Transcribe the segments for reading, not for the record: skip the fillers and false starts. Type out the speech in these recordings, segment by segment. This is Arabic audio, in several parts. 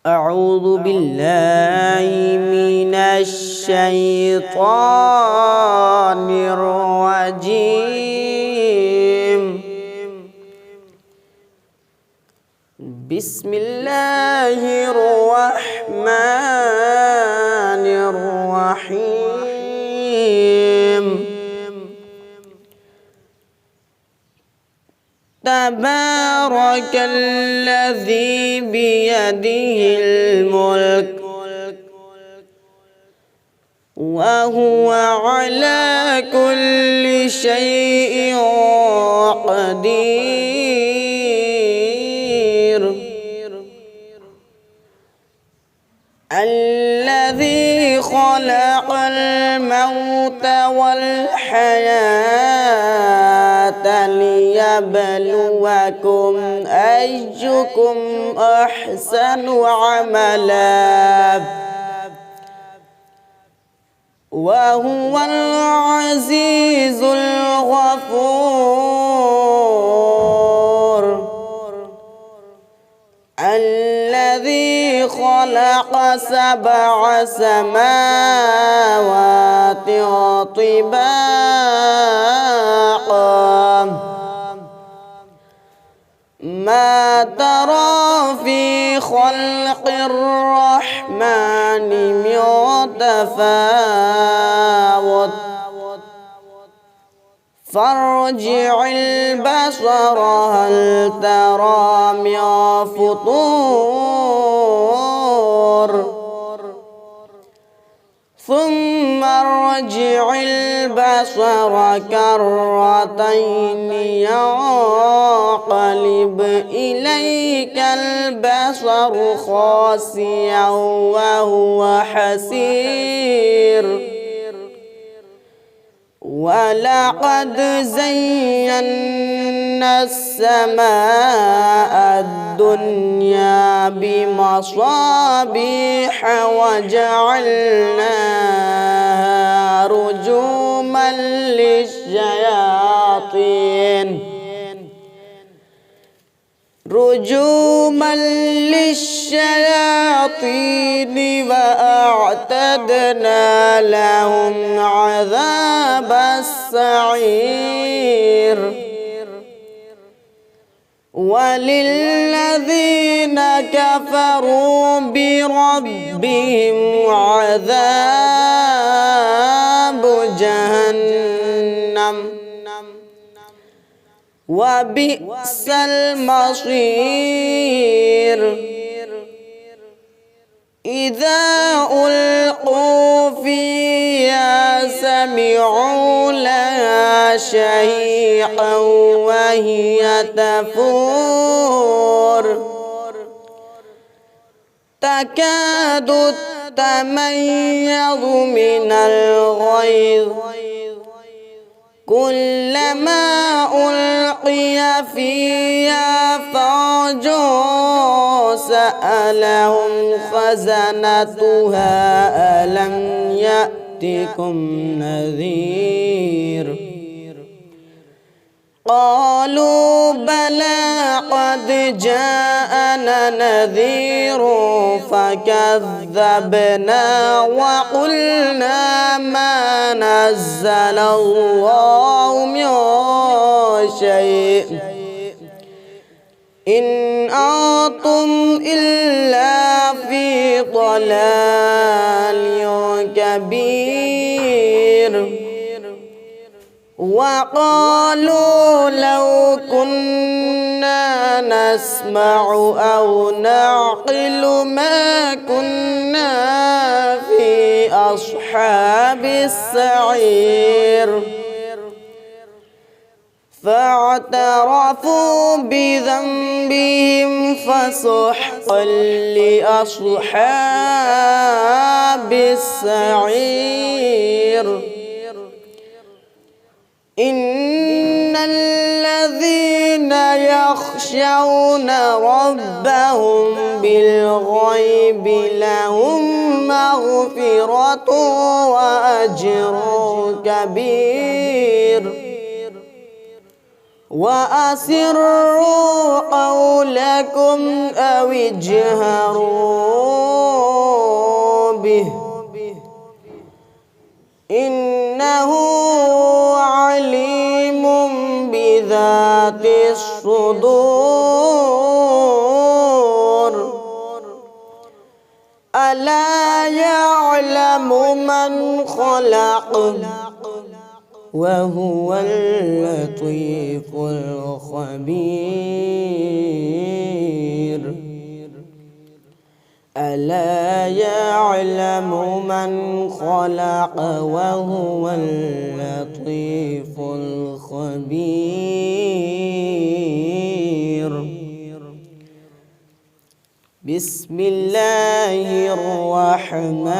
أعوذ بالله من الشيطان الرجيم. بسم الله الرحمن الرحيم. تبارك الذي بيده الملك وهو على كل شيء قدير. الذي خلق الموت والحياة ليبلوكم أيكم أحسن عملا وهو العزيز الغفور. الذي خلق 7 سماوات طباقا ما ترى في خلق الرحمن من تفاوت فارجع البصر هل ترى من فطور ثم ارجع البصر كرتين ينقلب إليك البصر خاسئا وهو حسير. ولقد زينا السماء الدنيا بمصابيح وجعلناها رجوما للشياطين وأعتدنا لهم عذاب السعير. وللذين كفروا بربهم عذاب جهنم وبئس المصير. إذا ألقوا فيها سمعوا لها شهيقا وهي تفور تكاد تميز من الغيظ كلما ألقي فيها فوج سألهم خزنتها ألم يأتكم نذير قالوا بلى قد جاءنا نذير فكذبنا وقلنا ما نزل الله من شيء إن أنتم إلا في ضلال كبير. وقالوا لو كنا نسمع أو نعقل ما كنا في أصحاب السعير فاعترفوا بذنبهم فسحقا لأصحاب السعير. إن الذين يخشون ربهم بالغيب لهم مغفرة وأجر كبير. وأسروا قولكم أو اجهروا به إنه عليم بذات الصدور ألا يعلم من خلق وهو اللطيف الخبير ألا يعلم من خلق وهو اللطيف الخبير بسم الله الرحمن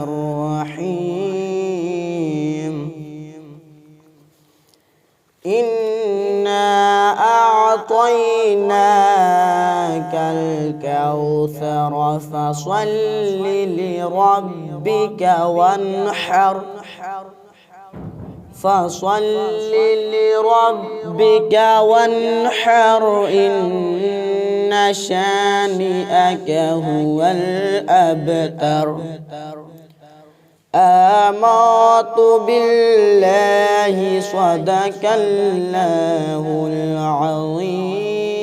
الرحيم إنا أعطيناك الكوثر فصل لربك وانحر إن شانئك هو الأبتر آمنت بالله صدق الله العظيم.